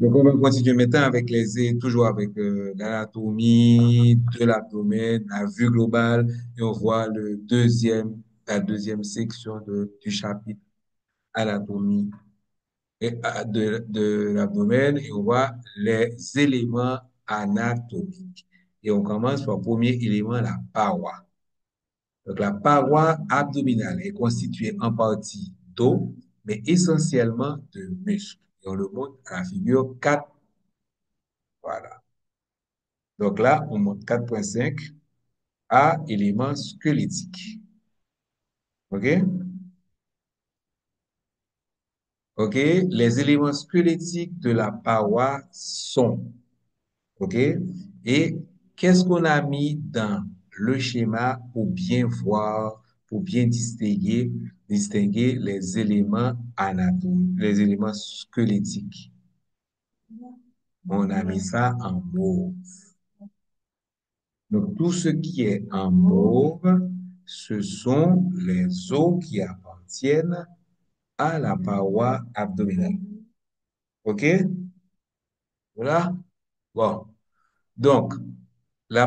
Donc, on va continuer maintenant avec toujours avec l'anatomie de l'abdomen, la vue globale, et on voit la deuxième section du chapitre anatomie de l'abdomen, et on voit les éléments anatomiques. Et on commence par le premier élément, la paroi. Donc, la paroi abdominale est constituée en partie d'eau, mais essentiellement de muscles. Et on le montre à la figure 4. Voilà. Donc là, on montre 4.5 à éléments squelettiques. OK? OK? Les éléments squelettiques de la paroi sont, OK? Et qu'est-ce qu'on a mis dans le schéma pour bien voir, pour bien distinguer les éléments anatomiques, les éléments squelettiques? On a mis ça en mauve. Donc, tout ce qui est en mauve, ce sont les os qui appartiennent à la paroi abdominale. OK? Voilà? Bon. Donc, les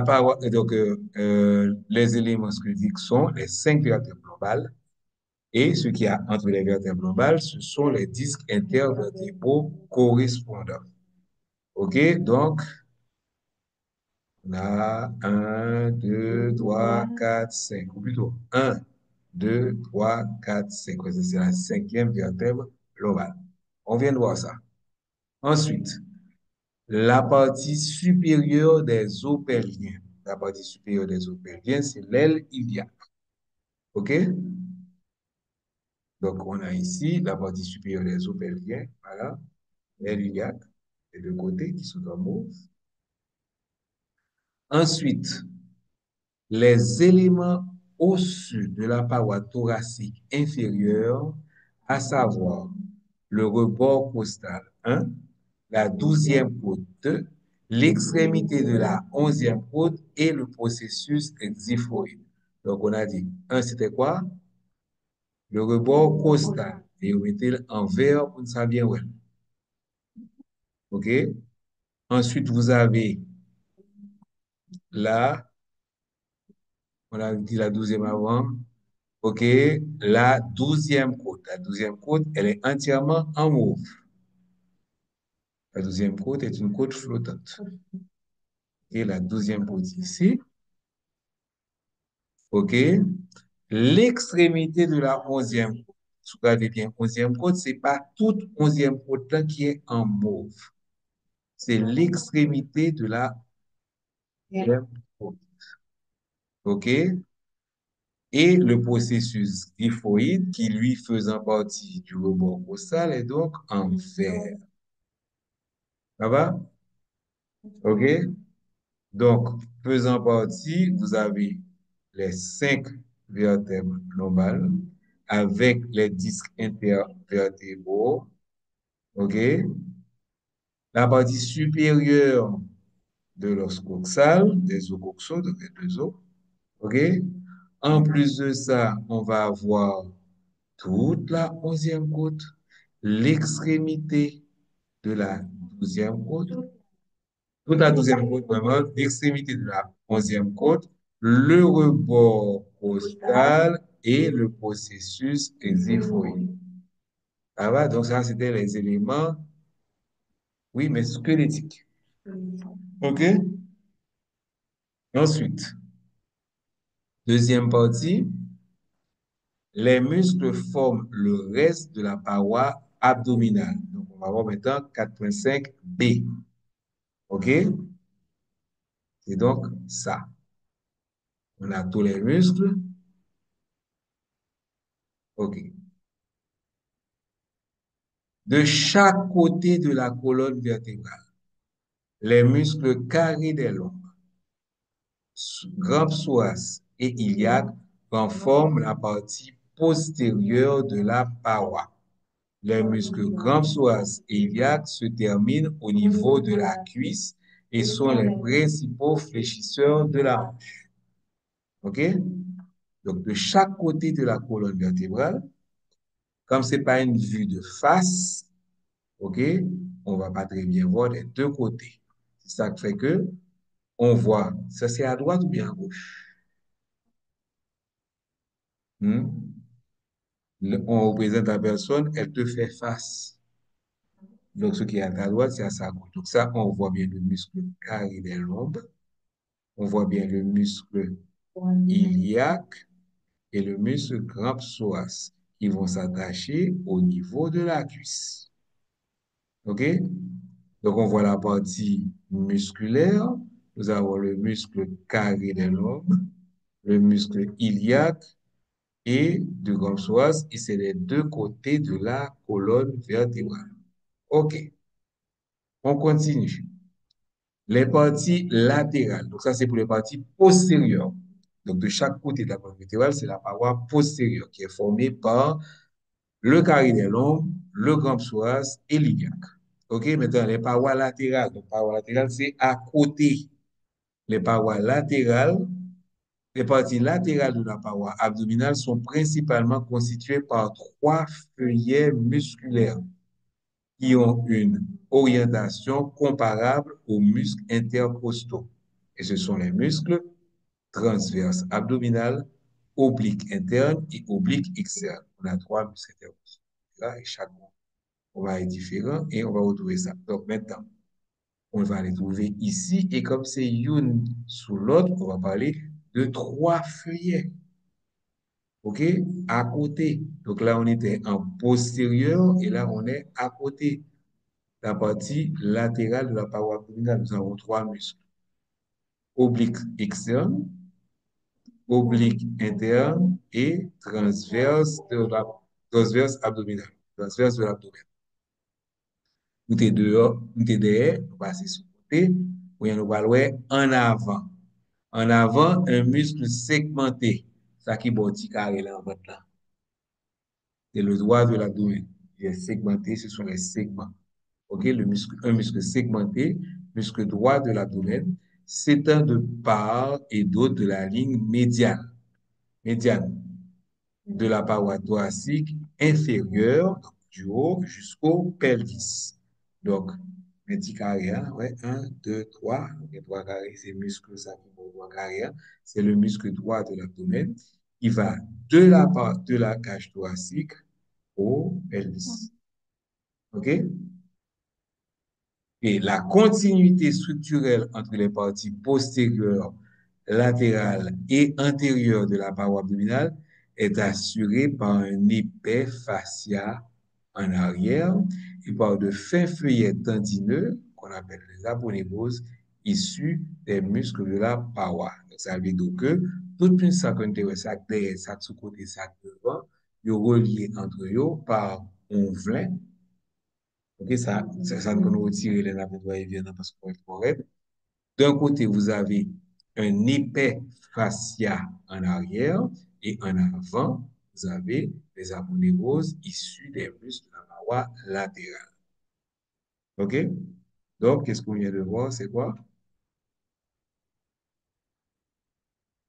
éléments squelettiques sont les 5 vertèbres lombales. Et ce qu'il y a entre les vertèbres lombales, ce sont les disques intervertébraux correspondants. OK? Donc, on a 1, 2, 3, 4, 5. Ou plutôt, 1, 2, 3, 4, 5. C'est la cinquième vertèbre lombale. On vient de voir ça. Ensuite, la partie supérieure des os pelviens. La partie supérieure des os pelviens, c'est l'aile iliaque. OK? Donc, on a ici la partie supérieure des os pelviens. Voilà. L'aile iliaque. Les deux côtés qui sont en mauve. Ensuite, les éléments osseux de la paroi thoracique inférieure, à savoir le rebord costal 1, la 12e côte 2, l'extrémité de la 11e côte et le processus xiphoïde. Donc, on a dit, 1, c'était quoi? Le rebord costal. Et on mettait en vert pour ne savoir bien où. OK? Ensuite, vous avez là, on a dit la 12e avant. OK? La 12e côte. La 12e côte, elle est entièrement en mauve. La 12e côte est une côte flottante. Et la 12e côte ici. OK? L'extrémité de la 11e côte. Regardez bien, 11e côte, c'est pas toute 11e côte là qui est en mauve. C'est l'extrémité de la 11e côte. OK? Et le processus xiphoïde, qui lui faisant partie du rebord costal, est donc en vert. Ça va? OK? Donc, faisant partie, vous avez les 5 vertèbres lombales avec les disques intervertébraux. OK? La partie supérieure de l'os coxal, des os coxaux, donc les deux os. OK? En plus de ça, on va avoir toute la 11e côte, l'extrémité de la 12e côte, toute la 12e côte, vraiment, l'extrémité de la 11e côte, le rebord costal et le processus xiphoïde. Ça va? Donc, ça, c'était les éléments, oui, mais squelettiques. OK? Ensuite, deuxième partie, les muscles forment le reste de la paroi abdominale. Donc, on va voir maintenant 4.5b. OK? C'est donc ça. On a tous les muscles. OK. De chaque côté de la colonne vertébrale, les muscles carrés des lombes, grand psoas et iliaque conforment la partie postérieure de la paroi. Les muscles grand psoas et iliaque se terminent au niveau de la cuisse et sont les principaux fléchisseurs de la hanche. OK? Donc, de chaque côté de la colonne vertébrale, comme c'est pas une vue de face, OK? on va pas très bien voir les deux côtés. C'est ça qui fait que on voit, ça c'est à droite ou bien à gauche? Hmm? On représente la personne, elle te fait face. Donc, ce qui est à ta droite, c'est à sa gauche. Donc, ça, on voit bien le muscle carré des lombes, on voit bien le muscle iliaque et le muscle grand psoas qui vont s'attacher au niveau de la cuisse. OK? Donc, on voit la partie musculaire. Nous avons le muscle carré des lombes, le muscle iliaque et du grand psoas, et c'est les deux côtés de la colonne vertébrale. OK, on continue. Les parties latérales. Donc, ça, c'est pour les parties postérieures. Donc, de chaque côté de la colonne vertébrale, c'est la paroi postérieure qui est formée par le carré des lombes, le grand psoas et l'iliaque. OK, maintenant, les parois latérales. Donc, parois latérales, c'est à côté. Les parois latérales, les parties latérales de la paroi abdominale sont principalement constituées par trois feuillets musculaires qui ont une orientation comparable aux muscles intercostaux. Et ce sont les muscles transverses abdominales, obliques internes et obliques externes. On a trois muscles intercostaux. Là, et chaque on va être différent et on va retrouver ça. Donc maintenant, on va les trouver ici et comme c'est une sous l'autre, on va parler de trois feuillets. OK? À côté. Donc là, on était en postérieur et là, on est à côté. La partie latérale de la paroi abdominale, nous avons trois muscles. Oblique externe, oblique interne et transverse abdominale. Transverse de l'abdomen. Nous t'es dehors, nous t'es derrière, nous passer sur le côté, ou nous allons en avant. En avant, un muscle segmenté. Ça qui est carré là en bas là. C'est le droit de l'abdomen. Il est segmenté, ce sont les segments. OK? Un muscle segmenté, muscle droit de l'abdomen, s'étend de part et d'autre de la ligne médiane de la paroi thoracique inférieure, du haut jusqu'au pelvis. Donc, un petit carré, hein, ouais, un, deux, trois. Donc, les trois carrés, c'est le muscle, ça qui vont voir carré, hein. C'est le muscle droit de l'abdomen. Il va de la cage thoracique au pelvis. OK? Et la continuité structurelle entre les parties postérieures, latérales et antérieures de la paroi abdominale est assurée par un épais fascia en arrière et par de fins feuillets tendineux qu'on appelle les aponeuses issus des muscles de la paroi. Donc, ça veut dire que toute une sac derrière, sac sous côté, sac devant, ils sont reliés entre eux par un vlin. OK, ça nous retirer les nappes va-et-vient parce qu'on est correct. D'un côté, vous avez un épais fascia en arrière et en avant, vous avez les aponeuroses issues des muscles de la paroi latérale. OK? Donc, qu'est-ce qu'on vient de voir? C'est quoi?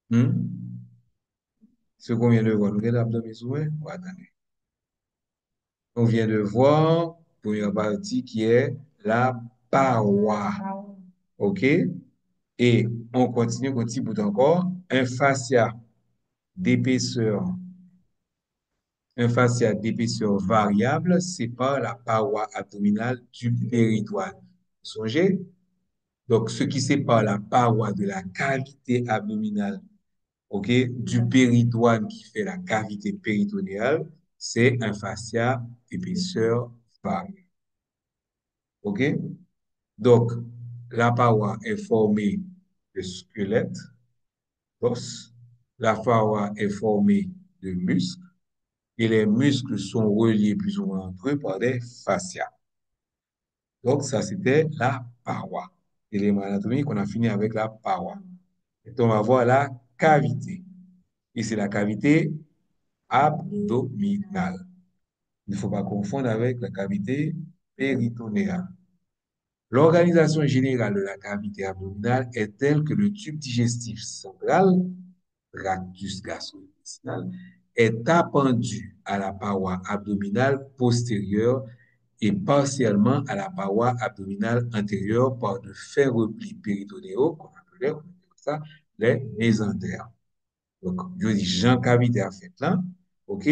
Hmm? Ce qu'on vient de voir, nous regardons l'abdomen souverain? Oh, attendez. On vient de voir, première partie qui est la paroi. OK? Et on continue, un petit bout encore. D'épaisseur, un fascia d'épaisseur variable sépare la paroi abdominale du péritoine. Songez? Donc, ce qui sépare la paroi de la cavité abdominale, OK, du péritoine qui fait la cavité péritonéale, c'est un fascia d'épaisseur variable. OK? Donc, la paroi est formée de squelette, d'os. La paroi est formée de muscles et les muscles sont reliés plus ou moins entre eux par des fascias. Donc, ça, c'était la paroi. Élément anatomique, on a fini avec la paroi. Et on va voir la cavité. Et c'est la cavité abdominale. Il ne faut pas confondre avec la cavité péritonéale. L'organisation générale de la cavité abdominale est telle que le tube digestif central, tractus gastro-intestinal, est appendu à la paroi abdominale postérieure et partiellement à la paroi abdominale antérieure par de fins replis péritonéaux, qu'on appelait, on appelle ça, les mésentères. Donc, je dis, Jean cavité à fait là, OK?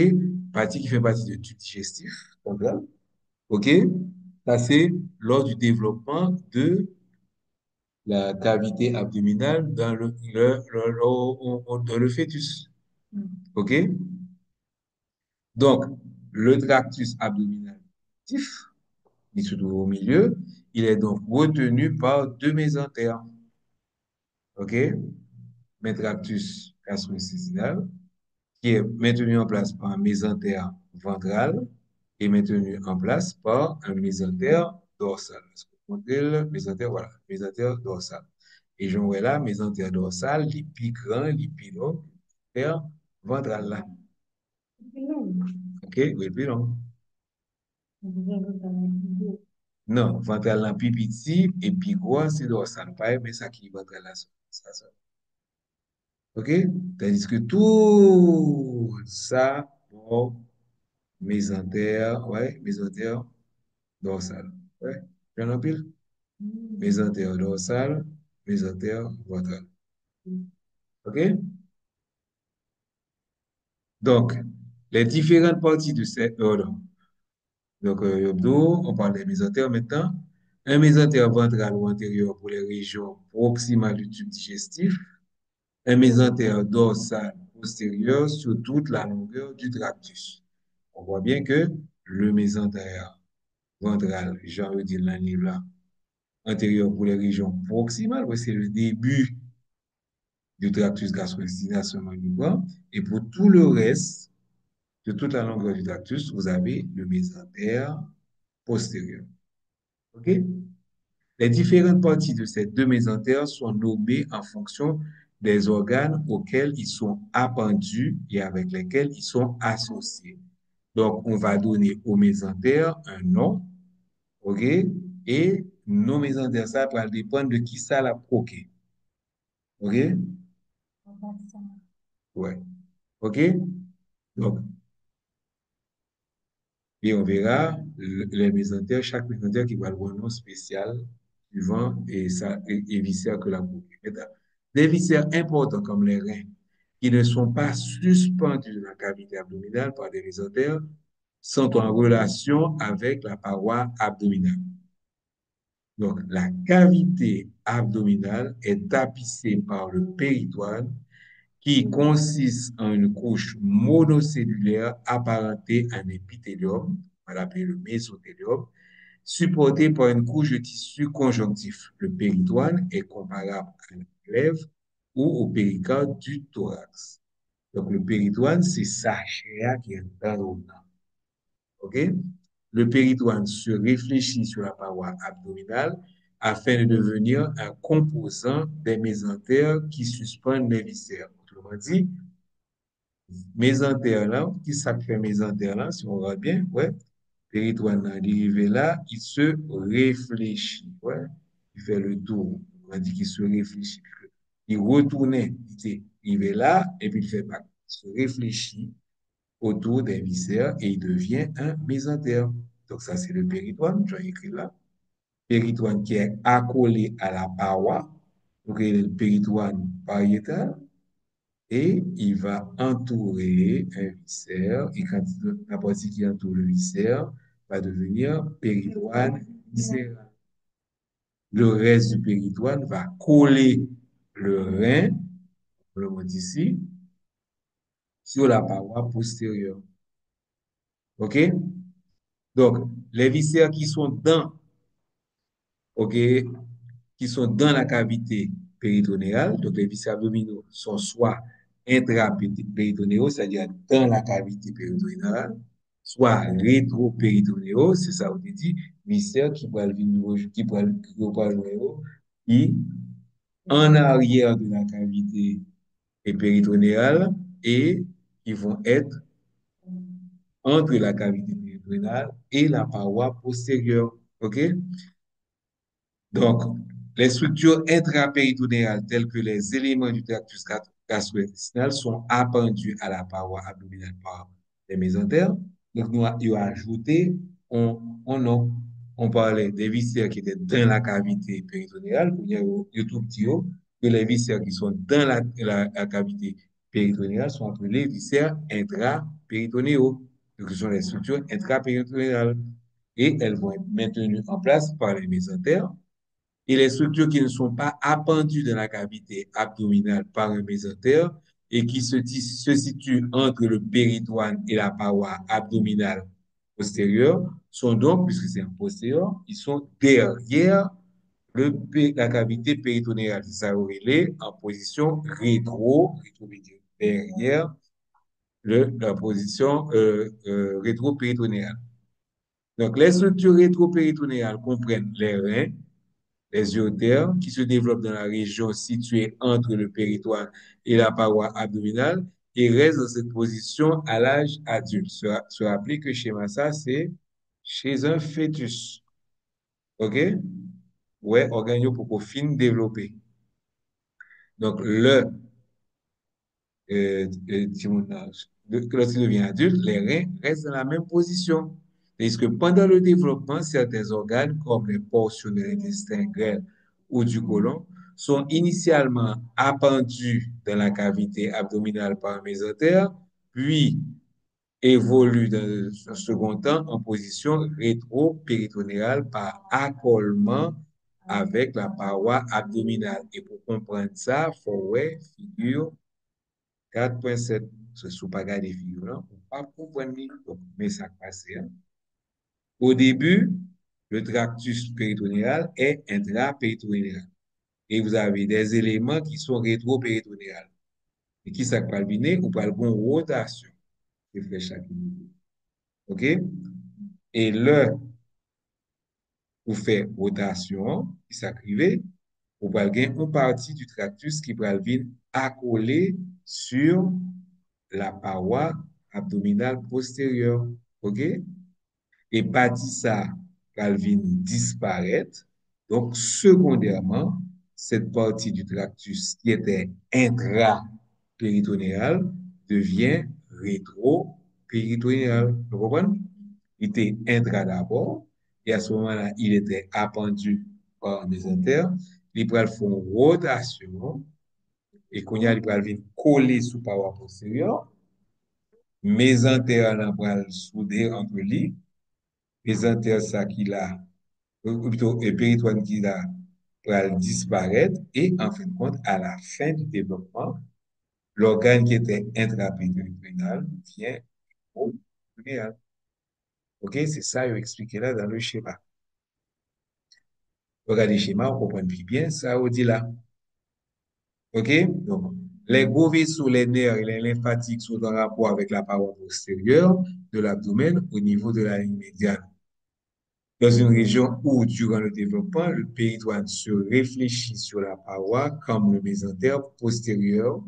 Partie qui fait partie du tube digestif, central, OK? Ça, c'est lors du développement de la cavité abdominale dans dans le fœtus. OK? Donc, le tractus abdominal actif, il se trouve au milieu, il est donc retenu par deux mésentères. OK? Métractus gastro-intestinal, qui est maintenu en place par un mésentère ventral et maintenu en place par un mésentère dorsal. Est-ce que vous comprenez le mésentère? Voilà, mésentère dorsal. Et j'en vois là, mésentère dorsal, les plus grand, les plus long, mésentère ventral là. OK? Oui, plus long. Non, ventral là, plus petit, et puis gros, c'est dorsal. Pas mais ça qui est ventral là. Ça. OK? Tandis que tout ça, bon, mésentère, ouais, mésentère dorsale. Ouais, j'en ai pile. Mésentère dorsale, mésentère ventrale. OK? Donc, les différentes parties de cette ordre. Donc, on parle des mésentères maintenant. Un mésentère ventral ou antérieur pour les régions proximales du tube digestif. Un mésentère dorsal postérieur sur toute la longueur du tractus. On voit bien que le mésentère ventral, j'ai envie de dire là, antérieur pour les régions proximales, ouais, c'est le début du tractus gastro-intestinal seulement uniquement. Et pour tout le reste, de toute la longueur du tractus, vous avez le mésentère postérieur. OK? Les différentes parties de ces deux mésentères sont nommées en fonction des organes auxquels ils sont appendus et avec lesquels ils sont associés. Donc, on va donner au mésentère un nom, OK? Et nos mésentères, ça va dépendre de qui ça l'a proqué. OK? Ouais. OK? Donc, et on verra les mésentères, chaque mésentère qui va avoir un nom spécial suivant et viscères que la boucle. Des viscères importants comme les reins, qui ne sont pas suspendus dans la cavité abdominale par des mésentères, sont en relation avec la paroi abdominale. Donc, la cavité abdominale est tapissée par le péritoine qui consiste en une couche monocellulaire apparentée à un épithélium, on va l'appeler le mésothélium, supporté par une couche de tissu conjonctif. Le péritoine est comparable à la glaive ou au péricarde du thorax. Donc, le péritoine, c'est sa chair qui est dans le ventre. OK? Le péritoine se réfléchit sur la paroi abdominale afin de devenir un composant des mésentères qui suspendent les viscères. Autrement dit, mésentère là, qui ça fait mésentère là, si on regarde bien, ouais, péritoine là, arrivé là, il se réfléchit, ouais, il fait le tour, on dit qu'il se réfléchit, il retournait, il était arrivé là, et puis il fait pas, il se réfléchit autour des viscères et il devient un mésentère. Donc ça, c'est le péritoine, j'ai écrit là. Péritoine qui est accolé à la paroi, donc il est le péritoine pariétal, et il va entourer un viscère, et quand la partie qui entoure le viscère va devenir péritoine viscéral. Le reste du péritoine va coller le rein, on le montre ici, sur la paroi postérieure. OK? Donc, les viscères qui sont OK, qui sont dans la cavité péritonéale, donc les viscères abdominaux sont soit intrapéritonéaux, c'est-à-dire dans la cavité péritonéale, soit rétropéritonéaux, c'est ça, on dit, viscères qui peuvent venir, qui en arrière de la cavité péritonéale et qui vont être entre la cavité péritonéale et la paroi postérieure. OK? Donc, les structures intrapéritonéales telles que les éléments du tractus gastro-intestinal sont appendus à la paroi abdominale par les mésentères. Donc, nous avons ajouté non, on parlait des viscères qui étaient dans la cavité péritonéale, il y a YouTube Tio, que les viscères qui sont dans la cavité péritonéale sont appelés viscères intrapéritonéaux, donc ce sont les structures intrapéritonéales, et elles vont être maintenues en place par les mésentères, et les structures qui ne sont pas appendues dans la cavité abdominale par un mésentère et qui se situent entre le péritoine et la paroi abdominale postérieure sont donc, puisque c'est en postérieur, ils sont derrière la cavité péritonéale. Ça est en position rétro veut dire derrière la position rétro-péritonéale. Donc, les structures rétro-péritonéales comprennent les reins, les urétères qui se développent dans la région située entre le péritoine et la paroi abdominale et restent dans cette position à l'âge adulte. Se rappeler que schéma ça, c'est chez un fœtus. OK? Ouais, organes pour qu'on finisse développer. Donc, lorsqu'il devient adulte, les reins restent dans la même position. C'est-à-dire que pendant le développement, certains organes, comme les portions de l'intestin grêle ou du côlon, sont initialement appendus dans la cavité abdominale par un mésentère, puis évoluent dans un second temps en position rétro-péritonéale par accolement avec la paroi abdominale. Et pour comprendre ça, il faut ouais, figure 4.7, ce sous pas des figures, là, on pas comprendre, mais ça passe. Hein. Au début, le tractus péritonéal est intrapéritonéal. Et vous avez des éléments qui sont rétro-péritonéales. Et qui s'appelle palpiné ou par une rotation. C'est fait chaque niveau. OK? Et là, vous faites rotation, qui s'acrive, vous pouvez une partie du tractus qui va venir accoler sur la paroi abdominale postérieure. OK? Et partie ça, Calvin disparaît. Donc, secondairement, cette partie du tractus qui était intrapéritonéale devient rétropéritonéale. Vous comprenez? Il était intra d'abord, et à ce moment-là, il était appendu par un mésentère. Il peut faire une rotation, et qu'on y a, il peut venir coller sous paroi postérieure. Mésentère, on va le souder entre lui. Mésentère, ça qu'il a, ou plutôt, et péritoine qu'il a, va disparaître, et en fin de compte, à la fin du développement, l'organe qui était intrapéritonéal vient au périnéal. OK? C'est ça, il expliqué là dans le schéma. Regardez le schéma, on comprend plus bien ça, on dit là. OK? Donc, les gros vaisseaux, les nerfs et les lymphatiques sont en rapport avec la paroi postérieure de l'abdomen au niveau de la ligne médiane. Dans une région où, durant le développement, le péritoine se réfléchit sur la paroi comme le mésentère postérieur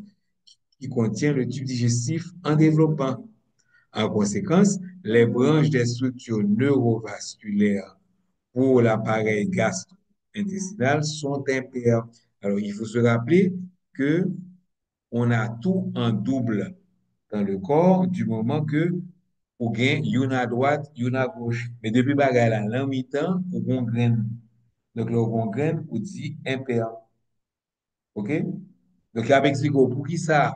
qui contient le tube digestif en développement. En conséquence, les branches des structures neurovasculaires pour l'appareil gastro-intestinal sont impaires. Alors, il faut se rappeler que on a tout en double dans le corps du moment que ou gain une à droite, une à gauche. Mais depuis bagay là, l'en mi-temps, ou gon graine. Donc, le gon graine, ou dit impair. OK? Donc, il y a expliqué pour qui ça,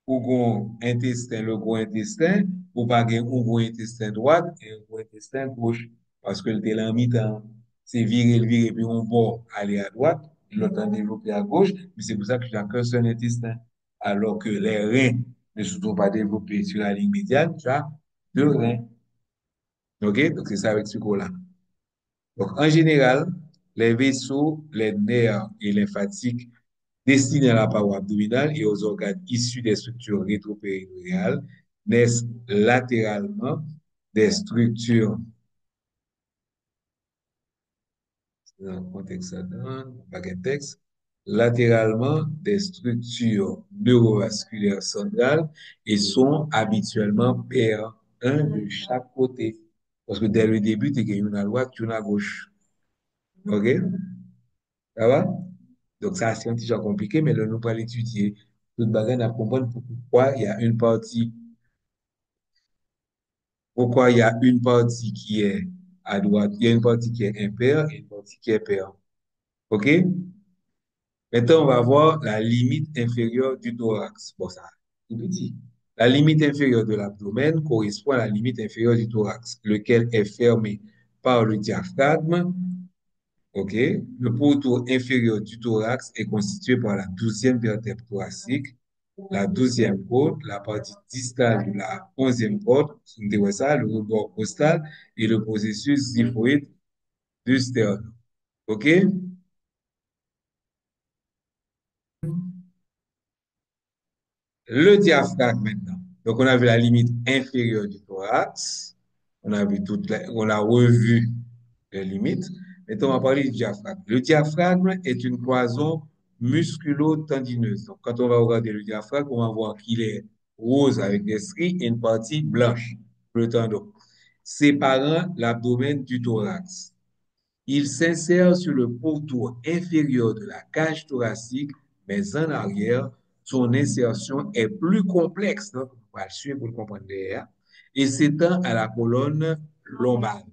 ou gon intestin, le gros intestin, ou pas gain un gros intestin droite et un gros intestin gauche. Parce que le l'en mi-temps, c'est virer, puis on va aller à droite, l'autre développer à gauche, mais c'est pour ça que tu n'as qu'un seul intestin. Alors que les reins ne se sont pas développés sur la ligne médiane, tu as deux reins. OK? Donc, c'est ça avec ce là. Donc, en général, les vaisseaux, les nerfs et lymphatiques destinés à la paroi abdominale et aux organes issus des structures rétropéritonéales naissent latéralement des structures, dans le contexte, ça donne, paquet de texte, latéralement des structures neurovasculaires centrales et sont habituellement paires, un de chaque côté. Parce que dès le début, tu as une à droite, une à gauche. OK? Ça va? Donc, ça, c'est un petit peu compliqué, mais là, nous allons l'étudier. Tout le bagage, à comprendre pourquoi il y a une partie Pourquoi il y a une partie qui est à droite, il y a une partie qui est impaire et une partie qui est paire. OK? Maintenant, on va voir la limite inférieure du thorax. Bon, ça, tout petit. La limite inférieure de l'abdomen correspond à la limite inférieure du thorax, lequel est fermé par le diaphragme. OK? Le pourtour inférieur du thorax est constitué par la 12e vertèbre thoracique, la 12e côte, la partie distale de la 11e côte, ça, le rebord costal et le processus xiphoïde du sternum. OK? Le diaphragme maintenant. Donc, on a vu la limite inférieure du thorax. On a revu les limites. Maintenant, on va parler du diaphragme. Le diaphragme est une cloison musculo-tendineuse. Donc, quand on va regarder le diaphragme, on va voir qu'il est rose avec des stries et une partie blanche, le tendon, séparant l'abdomen du thorax. Il s'insère sur le pourtour inférieur de la cage thoracique, mais en arrière, son insertion est plus complexe, donc on va le suivre pour le comprendre derrière, et s'étend à la colonne lombale.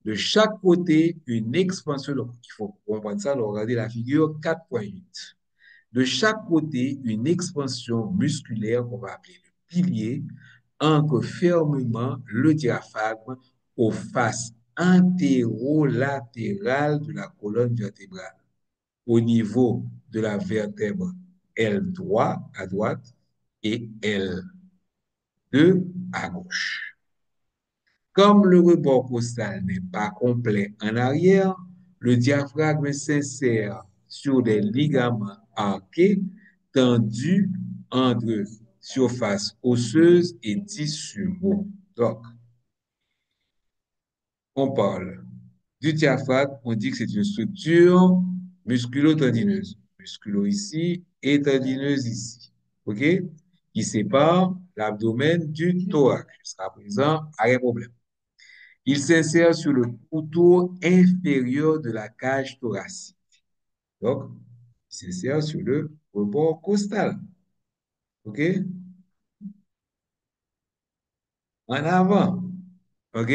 De chaque côté, une expansion, donc il faut comprendre ça, donc regardez la figure 4.8. De chaque côté, une expansion musculaire qu'on va appeler le pilier ancre fermement le diaphragme aux faces antérolatérales de la colonne vertébrale, au niveau de la vertèbre L3 à droite et L2 à gauche. Comme le rebord costal n'est pas complet en arrière, le diaphragme s'insère sur des ligaments arqués tendus entre surface osseuse et tissu mou. Donc, on parle du diaphragme, on dit que c'est une structure musculo-tendineuse. Musculo ici et tendineuse ici. OK? Qui sépare l'abdomen du thorax. Jusqu'à présent, rien de problème. Il s'insère sur le pourtour inférieur de la cage thoracique. Donc, il s'insère sur le rebord costal. OK? En avant. OK?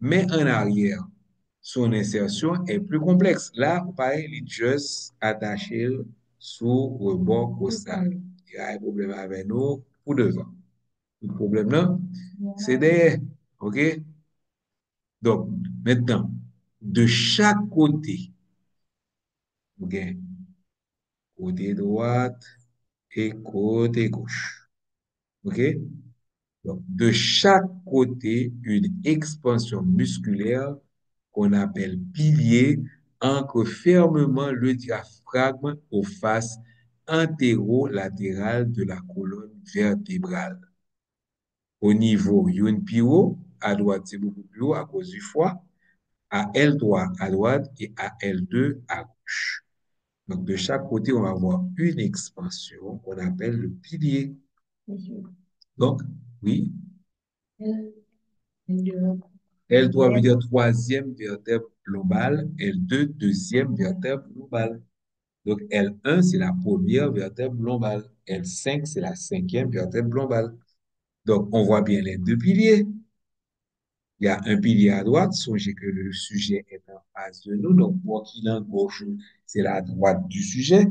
Mais en arrière. Son insertion est plus complexe. Là, pareil, il est juste attaché sous rebord costal. Il y a un problème avec nous pour devant. Le problème là, c'est derrière. OK? Donc, maintenant, de chaque côté, OK? Côté droite et côté gauche. OK? Donc, de chaque côté, une expansion musculaire qu'on appelle pilier ancre fermement le diaphragme aux faces antérolatérales de la colonne vertébrale. Au niveau Yun-Piro, à droite, c'est beaucoup plus haut à cause du foie, à L3 à droite et à L2 à gauche. Donc, de chaque côté, on va avoir une expansion qu'on appelle le pilier. Donc, oui, L3 veut dire troisième vertèbre lombale, L2, deuxième vertèbre lombale. Donc, L1, c'est la première vertèbre lombale. L5, c'est la cinquième vertèbre lombale. Donc, on voit bien les deux piliers. Il y a un pilier à droite, songez que le sujet est en face de nous. Donc, moi qui l'en gauche, c'est la droite du sujet.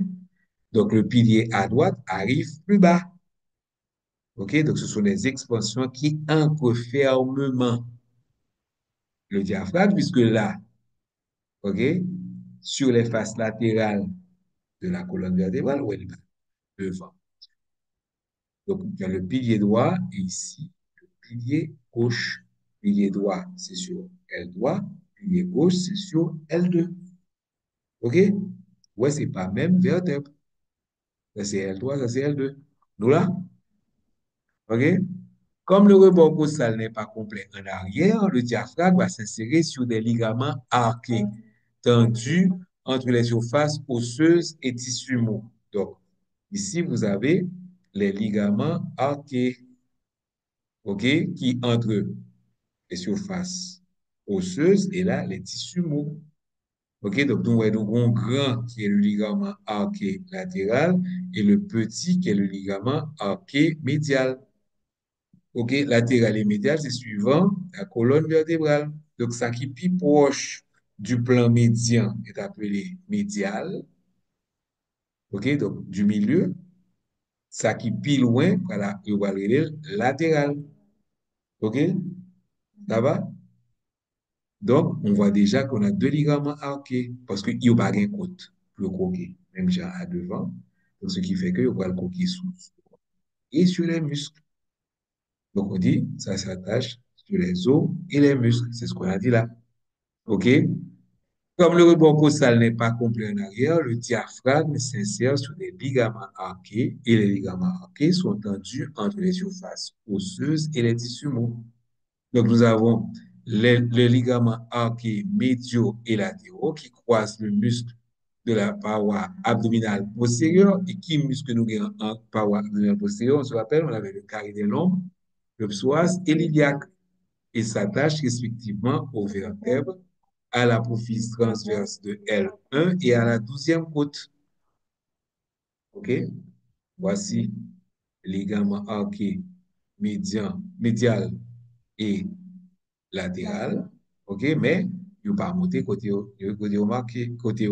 Donc, le pilier à droite arrive plus bas. OK? Donc, ce sont des expansions qui ancrent fermement le diaphragme, puisque là, OK, sur les faces latérales de la colonne vertébrale, où elle est devant. Donc, il y a le pilier droit et ici, le pilier gauche. Pilier droit, c'est sur L droit. Pilier gauche, c'est sur L2. OK? Ouais, c'est pas même vertèbre. Ça, c'est L3, ça, c'est L2. Nous là? OK? Comme le rebord costal n'est pas complet en arrière, le diaphragme va s'insérer sur des ligaments arqués, tendus entre les surfaces osseuses et tissus mous. Donc, ici, vous avez les ligaments arqués, OK, qui entre les surfaces osseuses et là, les tissus mous. OK, donc nous avons grand qui est le ligament arqué latéral et le petit qui est le ligament arqué médial. OK, latéral et médial, c'est suivant la colonne vertébrale. Donc, ça qui est plus proche du plan médian est appelé médial. OK, donc du milieu. Ça qui est plus loin, voilà, on va le latéral. OK, ça va? Donc, on voit déjà qu'on a deux ligaments arqués parce qu'il n'y a pas de côte pour le croquer, même genre à devant. Donc, ce qui fait que on va le croquer sous et sur les muscles. Donc, on dit, ça s'attache sur les os et les muscles. C'est ce qu'on a dit là. OK? Comme le rebord costal n'est pas complet en arrière, le diaphragme s'insère sur des ligaments arqués et les ligaments arqués sont tendus entre les surfaces osseuses et les tissus mous. Donc, nous avons les ligaments arqués médiaux et latéraux qui croisent le muscle de la paroi abdominale postérieure. Et qui muscle nous avons en paroi abdominale postérieure? On se rappelle, on avait le carré des lombes, le psoas et l'iliaque et s'attachent respectivement aux vertèbres, à l'apophyse transverse de L1 et à la 12e côte. OK? Voici ligament arqué médial et latéral. OK? Mais il pas monté côté marqué, côté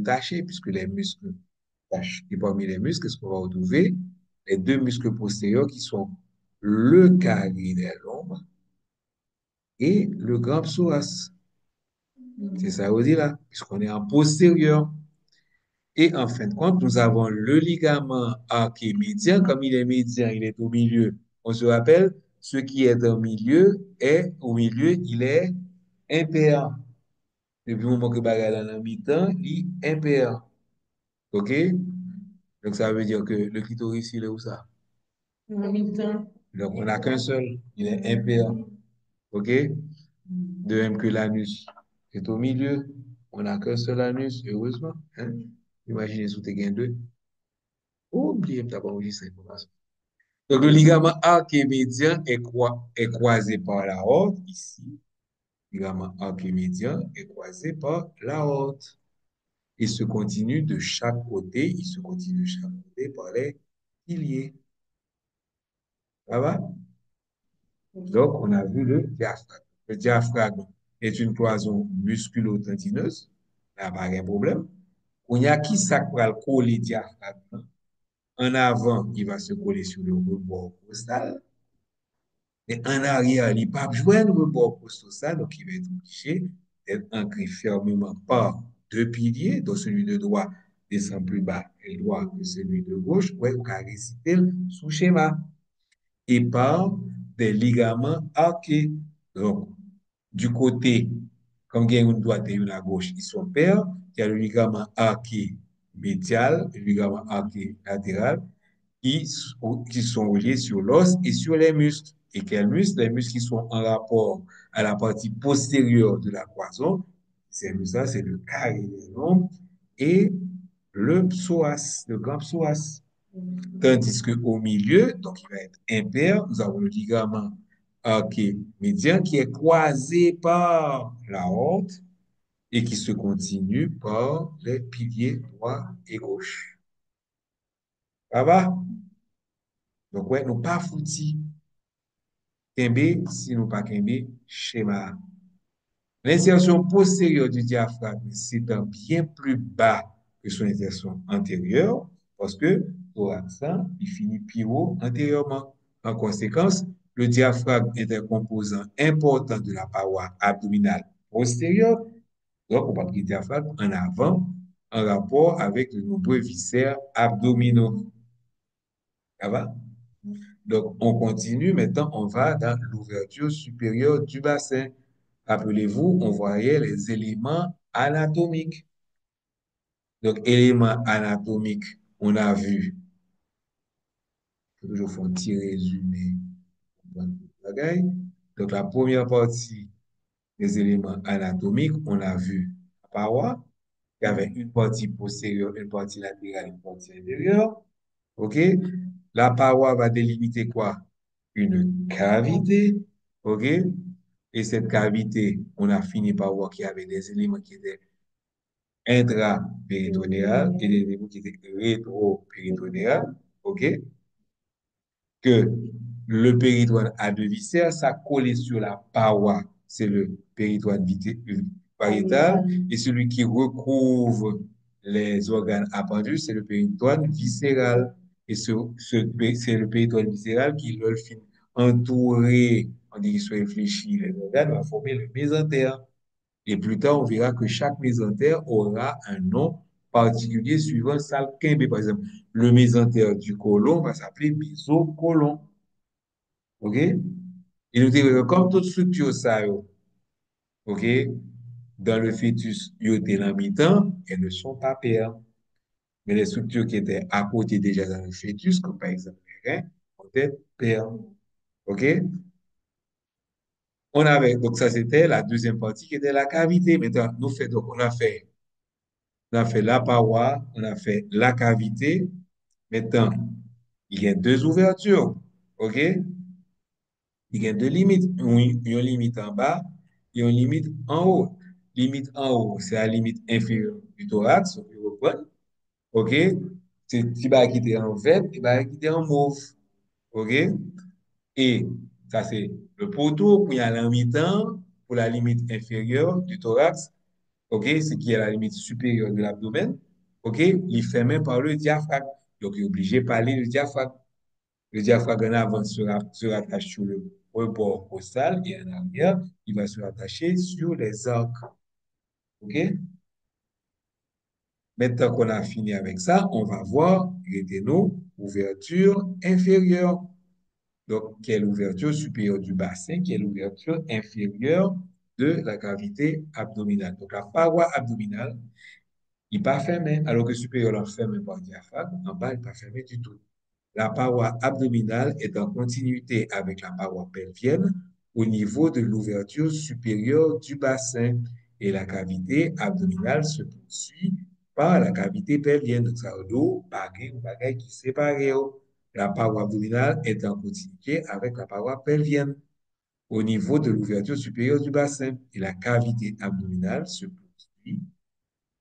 taché, puisque les muscles tachent. Et parmi les muscles, qu'est-ce qu'on va retrouver? Les deux muscles postérieurs qui sont le carré des lombes et le grand psoas. C'est ça, on dit là, puisqu'on est en postérieur. Et en fin de compte, nous avons le ligament arqué médian. Comme il est médian, il est au milieu. On se rappelle, ce qui est au milieu, il est impair. Depuis le moment que bagarre dans le mi-temps, il est impair. OK? Donc ça veut dire que le clitoris, il est où ça? En mi-temps. Donc on n'a qu'un seul, il est impair. OK? De même que l'anus est au milieu. On n'a qu'un seul anus, heureusement. Hein? Imaginez si vous avez deux. Oubliez d'abord enregistré l'information. Donc, le ligament archémédien est croisé par la horte, ici. Le ligament archémédien est croisé par la horte. Il se continue de chaque côté, il se continue de chaque côté par les piliers. Ça va? Donc, on a vu le diaphragme. Le diaphragme est une cloison musculo-tendineuse. Là, pas de problème. On y a qui ça va coller diaphragme? En avant, il va se coller sur le rebord costal. Et en arrière, il n'y a pas besoin de rebord costal, donc il va être obligé d'être ancré fermement par deux piliers, dont celui de droite descend plus bas et droit que celui de gauche, ouais, on va réciter sous schéma, et par des ligaments arqués. Donc, du côté, comme il y a une droite et une à gauche, ils sont pairs, il y a le ligament arqué médial, le ligament arqué latéral, qui sont reliés sur l'os et sur les muscles. Et quels muscles? Les muscles qui sont en rapport à la partie postérieure de la cloison. Ces muscles-là, c'est le carré des lombes et le psoas, le grand psoas. Tandis qu'au milieu, donc il va être impair, nous avons le ligament arqué médian qui est croisé par la horte et qui se continue par les piliers droit et gauche. Ça va? Donc, ouais, nous pas foutis. Kembe, si nous pas Kembe, schéma. L'insertion postérieure du diaphragme s'étend bien plus bas que son insertion antérieure parce que, pour accent, il finit plus haut antérieurement. En conséquence, le diaphragme est un composant important de la paroi abdominale postérieure. Donc, on parle du diaphragme en avant en rapport avec de nombreux viscères abdominaux. Ça va? Donc, on continue. Maintenant, on va dans l'ouverture supérieure du bassin. Rappelez-vous, on voyait les éléments anatomiques. Donc, éléments anatomiques, on a vu, il faut toujours faire un petit résumé. Donc, la première partie des éléments anatomiques, on a vu la paroi, il y avait une partie postérieure, une partie latérale, une partie intérieure. OK? La paroi va délimiter quoi? Une cavité. OK? Et cette cavité, on a fini par voir qu'il y avait des éléments qui étaient intra-péritonéales et des éléments qui étaient rétro-péritonéales. OK? Que le péritoine a deux viscères, ça collé sur la paroi, c'est le péritoine pariétal, et celui qui recouvre les organes appendus, c'est le péritoine viscéral. Et c'est le péritoine viscéral qui, le fin entouré, on dit qu'il soit réfléchi, les organes, va former le mésentère. Et plus tard, on verra que chaque mésentère aura un nom particulier suivant ça. Par exemple, le mésentère du côlon va s'appeler mésocolon. OK? Et nous disons que comme toute structure, ça, OK? Dans le fœtus, il y a dans mi-temps, elles ne sont pas paires. Mais les structures qui étaient à côté déjà dans le fœtus, comme par exemple les reins, vont être paires. OK? Donc ça, c'était la deuxième partie qui était la cavité. Maintenant, donc, on a fait la paroi, on a fait la cavité. Maintenant, il y a deux ouvertures. OK? Il y a deux limites. Une limite en bas et une limite en haut. Limite en haut, c'est la limite inférieure du thorax, on peut reprendre. OK? C'est qui va quitter en vert, qui va quitter en mauve. OK? Et ça, c'est le poteau, puis il y a la mi-temps pour la limite inférieure du thorax. OK? Ce qui est la limite supérieure de l'abdomen. OK? Il est fermé par le diaphragme. Donc, il est obligé de parler du diaphragme. Le diaphragme en avant se rattache sur le rebord costal et en arrière, il va se rattacher sur les arcs. OK? Maintenant qu'on a fini avec ça, on va voir les nos ouvertures inférieures. Donc, quelle ouverture supérieure du bassin, quelle ouverture inférieure de la cavité abdominale. Donc, la paroi abdominale, il n'est pas fermée, alors que supérieure, est fermée par le diaphragme, en bas, il n'est pas fermé du tout. La paroi abdominale est en continuité avec la paroi pelvienne au niveau de l'ouverture supérieure du bassin et la cavité abdominale se poursuit par la cavité pelvienne. Donc, ça veut dire, bagaille qui sépare. La paroi abdominale est en continuité avec la paroi pelvienne au niveau de l'ouverture supérieure du bassin et la cavité abdominale se poursuit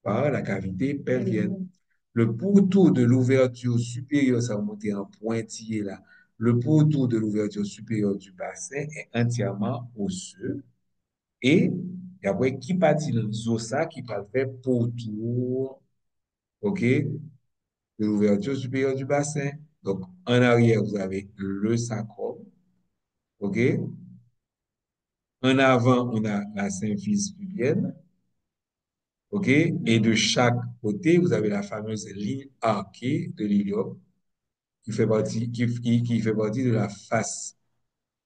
par la cavité pelvienne. Le pourtour de l'ouverture supérieure, ça va monter en pointillé là. Le pourtour de l'ouverture supérieure du bassin est entièrement osseux. Et après, qui partit dans ça qui va faire pourtour, OK, de l'ouverture supérieure du bassin. Donc, en arrière, vous avez le sacrum, OK? En avant, on a la symphyse pubienne, OK? Et de chaque côté, vous avez la fameuse ligne arquée de l'ilium qui fait partie de la face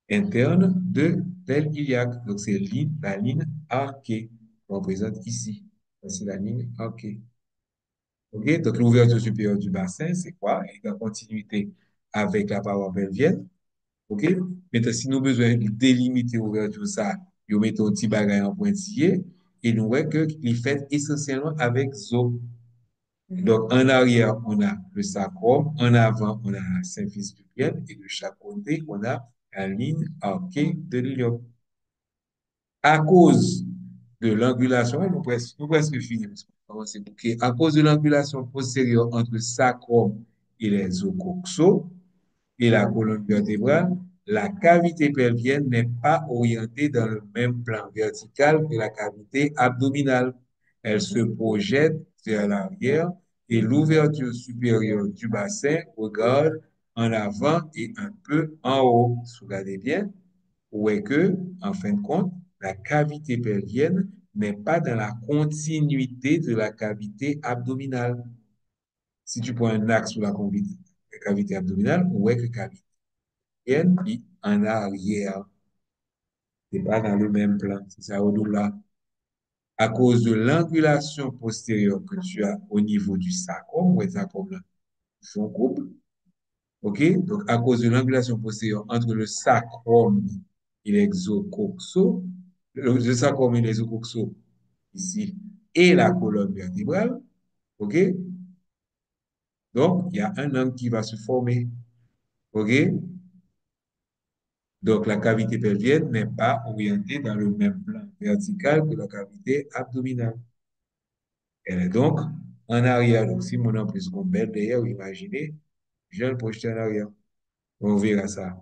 interne de tel iliaque. Donc, c'est la ligne arquée qu'on représente ici. C'est la ligne arquée. OK? Donc, l'ouverture supérieure du bassin, c'est quoi? Il est en continuité avec la paroi pelvienne. OK? Maintenant, si nous avons besoin de délimiter l'ouverture, ça, nous mettons un petit bagage en pointillé et nous voyons qu'il est fait essentiellement avec zo. Donc, en arrière, on a le sacrum, en avant, on a la symphyse pubienne, et de chaque côté, on a la ligne arquée de l'ilium. À cause de l'angulation, nous presque fini, à cause de l'angulation postérieure entre le sacrum et les os coxaux, et la colonne vertébrale, la cavité pelvienne n'est pas orientée dans le même plan vertical que la cavité abdominale. Elle se projette vers l'arrière et l'ouverture supérieure du bassin regarde en avant et un peu en haut. Regardez bien, où est que, en fin de compte, la cavité pelvienne n'est pas dans la continuité de la cavité abdominale. Si tu prends un axe sur la cavité abdominale, où est que cavité puis en arrière. C'est pas dans le même plan. C'est ça au-delà. À cause de l'angulation postérieure que tu as au niveau du sacrum, ou sacrum là, son couple, ok? Donc, à cause de l'angulation postérieure entre le sacrum et l'exocoxo, le sacrum et l'exocoxo, ici, et la colonne vertébrale, ok? Donc, il y a un angle qui va se former, ok? Donc, la cavité pelvienne n'est pas orientée dans le même plan vertical que la cavité abdominale. Elle est donc en arrière. Donc, si mon nom plus qu'on bête derrière, imaginez, je vais le projeter en arrière. On verra ça.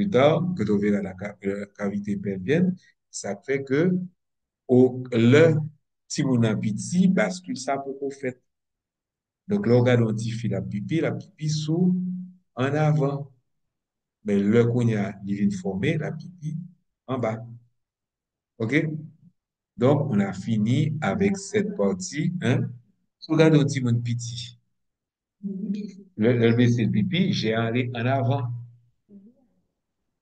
Plus tard, quand on verra la cavité pelvienne, ça fait que le petit moun an petit bascule ça pour qu'on fait. Donc, là, on regarde, on dit la pipi sous en avant. Mais le qu'on y a, il vient former la pipi en bas. OK? Donc, on a fini avec cette partie, hein? Regarde un petit monde petit. Le baisser le pipi, j'ai allé en avant.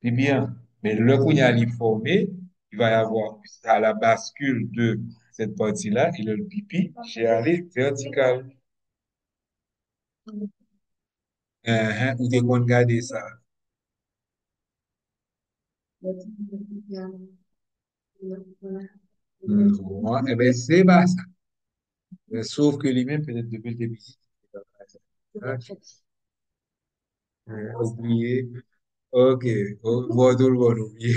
C'est bien. Mais le qu'on y a formé, il va y avoir à la bascule de cette partie-là, et le pipi, j'ai allé vertical. Ou de qu'on garder ça. Non, eh ben, c'est pas ça. Sauf que lui-même, peut-être depuis le début, oublié. Ok, bon, tout le monde oublié.